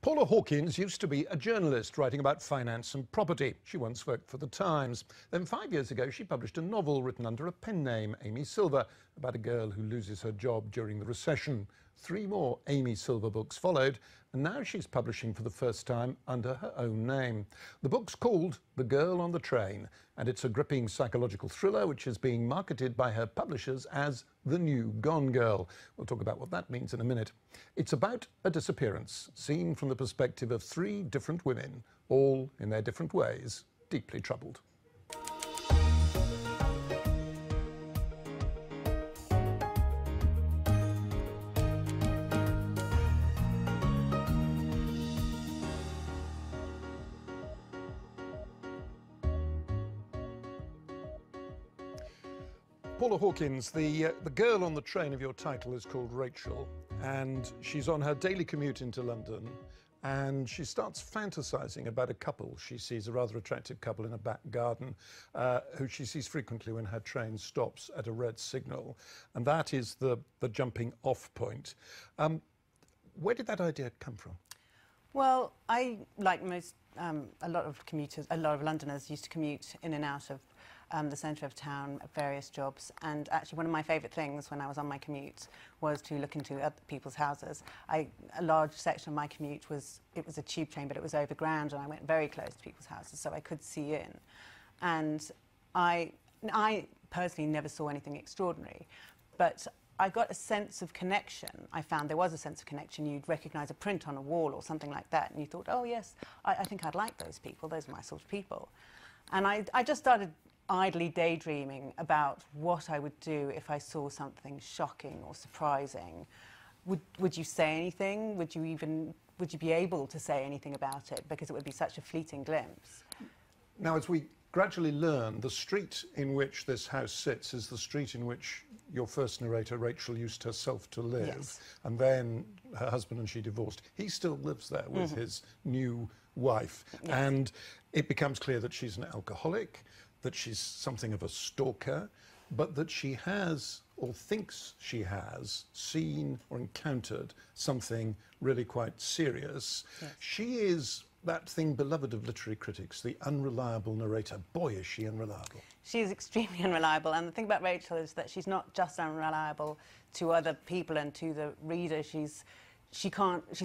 Paula Hawkins used to be a journalist writing about finance and property. She once worked for The Times. Then 5 years ago, she published a novel written under a pen name, Amy Silver, about a girl who loses her job during the recession. 3 more Amy Silver books followed, and now she's publishing for the first time under her own name. The book's called The Girl on the Train, and it's a gripping psychological thriller which is being marketed by her publishers as the new Gone Girl. We'll talk about what that means in a minute. It's about a disappearance, seen from the perspective of 3 different women, all in their different ways, deeply troubled. Paula Hawkins, the girl on the train of your title is called Rachel, and she's on her daily commute into London, and she starts fantasizing about a couple. She sees a rather attractive couple in a back garden who she sees frequently when her train stops at a red signal, and that is the jumping off point. Where did that idea come from? Well, I, like most, a lot of commuters, a lot of Londoners used to commute in and out of the centre of town at various jobs, and actually one of my favourite things when I was on my commute was to look into other people's houses. A large section of my commute was a tube train, but it was overground, and I went very close to people's houses so I could see in. And I personally never saw anything extraordinary, but I got a sense of connection. I found there was a sense of connection. You'd recognise a print on a wall or something like that, and you thought, oh yes, I think I'd like those people, those are my sort of people. And I just started idly daydreaming about what I would do if I saw something shocking or surprising. Would you say anything? Would you be able to say anything about it? Because it would be such a fleeting glimpse. Now, as we gradually learn, the street in which this house sits is the street in which your first narrator, Rachel, used herself to live. Yes. And then her husband and she divorced. He still lives there with his new wife. Yes. And it becomes clear that she's an alcoholic, that she's something of a stalker, but that she has, or thinks she has, seen or encountered something really quite serious. Yes. She is that thing beloved of literary critics, the unreliable narrator. Boy, is she unreliable. She is extremely unreliable, and the thing about Rachel is that she's not just unreliable to other people and to the reader. She's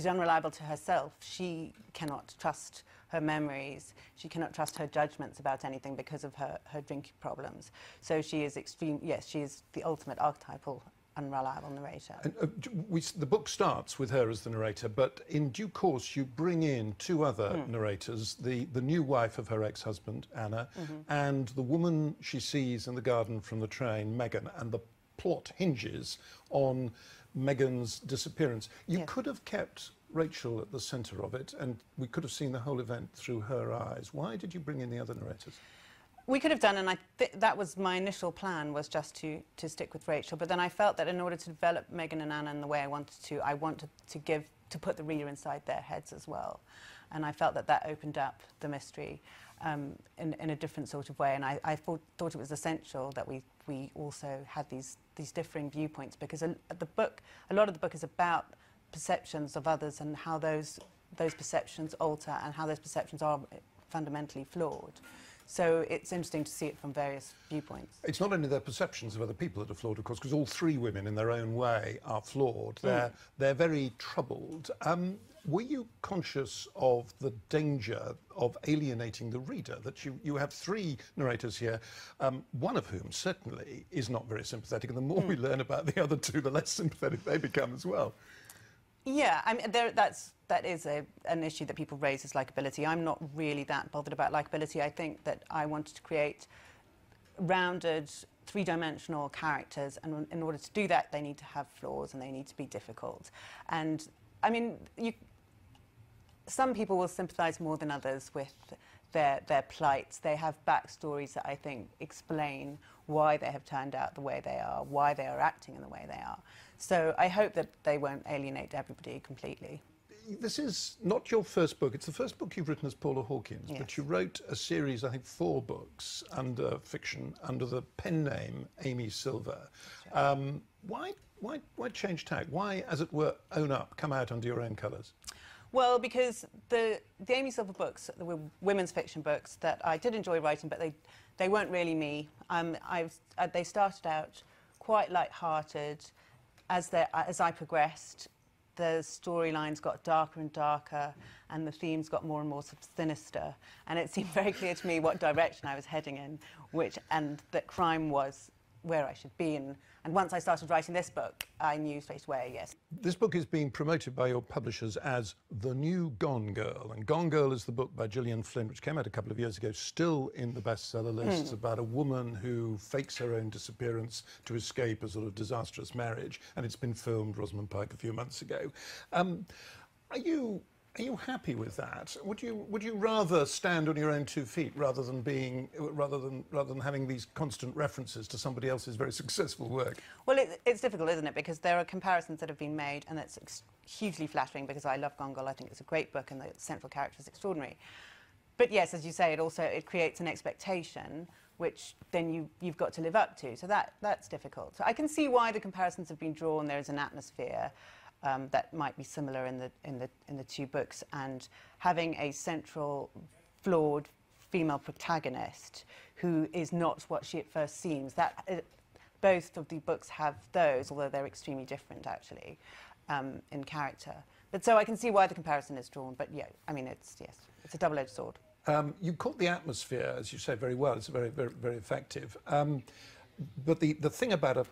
unreliable to herself. She cannot trust her memories. She cannot trust her judgments about anything because of her drinking problems. So she is yes, she is the ultimate archetypal unreliable narrator. And, the book starts with her as the narrator, but in due course you bring in 2 other narrators, the new wife of her ex-husband, Anna, and the woman she sees in the garden from the train, Megan, and the plot hinges on Megan's disappearance. You could have kept Rachel at the centre of it, and we could have seen the whole event through her eyes. Why did you bring in the other narrators? We could have done, and that was my initial plan, was just to stick with Rachel. But then I felt that in order to develop Megan and Anna in the way I wanted to put the reader inside their heads as well. And I felt that that opened up the mystery in a different sort of way. And I thought it was essential that we also had these differing viewpoints, because a lot of the book is about perceptions of others and how those perceptions alter and how those perceptions are fundamentally flawed. So it's interesting to see it from various viewpoints. It's not only their perceptions of other people that are flawed, of course, because all 3 women in their own way are flawed. They're very troubled. Were you conscious of the danger of alienating the reader, that you have 3 narrators here, one of whom certainly is not very sympathetic, and the more we learn about the other 2, the less sympathetic they become as well? Yeah, I mean, that is an issue that people raise, is likability. I'm not really that bothered about likability. I think that I wanted to create rounded, 3-dimensional characters, and in order to do that, they need to have flaws and they need to be difficult. And, I mean, some people will sympathise more than others with their plights. They have backstories that I think explain why they have turned out the way they are, why they are acting in the way they are. So I hope that they won't alienate everybody completely. This is not your first book. It's the first book you've written as Paula Hawkins, yes. But you wrote a series, I think 4 books, under fiction, under the pen name Amy Silver. Why change tack? Why, as it were, own up, come out under your own colours? Well, because the Amy Silver books, the women's fiction books that I did enjoy writing, but they weren't really me. They started out quite light-hearted. As I progressed, the storylines got darker and darker, and the themes got more and more sort of sinister. And it seemed very clear to me what direction I was heading in, and that crime was where I should be. And once I started writing this book, I knew straight away, yes. This book is being promoted by your publishers as The New Gone Girl. And Gone Girl is the book by Gillian Flynn, which came out a couple of years ago, still in the bestseller lists, about a woman who fakes her own disappearance to escape a sort of disastrous marriage. And it's been filmed, Rosamund Pike, a few months ago. Are you happy with that? Would you rather stand on your own 2 feet rather than having these constant references to somebody else's very successful work? Well, it's difficult, isn't it? Because there are comparisons that have been made, and that's hugely flattering because I love Gone Girl. I think it's a great book, and the central character is extraordinary. But yes, as you say, it creates an expectation which then you've got to live up to. So that's difficult. So I can see why the comparisons have been drawn. There is an atmosphere that might be similar in the 2 books, and having a central, flawed female protagonist who is not what she at first seems. Both of the books have those, although they're extremely different actually in character. But so I can see why the comparison is drawn. But yeah, I mean, it's a double-edged sword. You caught the atmosphere, as you say, very well. It's very, very, very effective. But the thing about a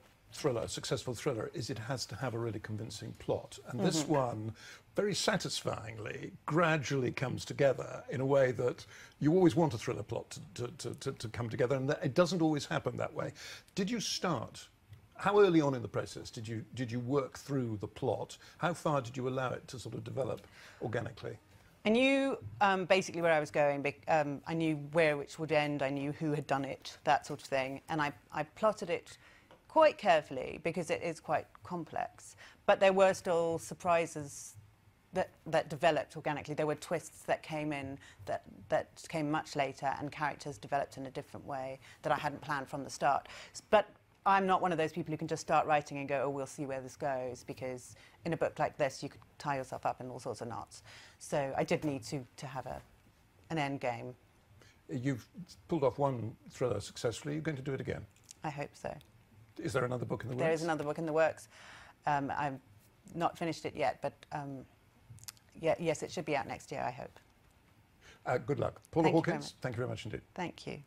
successful thriller, is it has to have a really convincing plot. And this one, very satisfyingly, gradually comes together in a way that you always want a thriller plot to come together, and it doesn't always happen that way. Did you start? How early on in the process did you work through the plot? How far did you allow it to sort of develop organically? I knew basically where I was going. I knew which would end. I knew who had done it, that sort of thing. And I plotted it quite carefully because it is quite complex. But there were still surprises that developed organically. There were twists that came in that came much later, and characters developed in a different way that I hadn't planned from the start. But I'm not one of those people who can just start writing and go, oh, we'll see where this goes, because in a book like this, you could tie yourself up in all sorts of knots. So I did need to have an end game. You've pulled off one thriller successfully. You're going to do it again? I hope so. Is there another book in the works? There is another book in the works. I've not finished it yet, but yes, it should be out next year, I hope. Good luck. Paula Hawkins, thank you very much indeed. Thank you.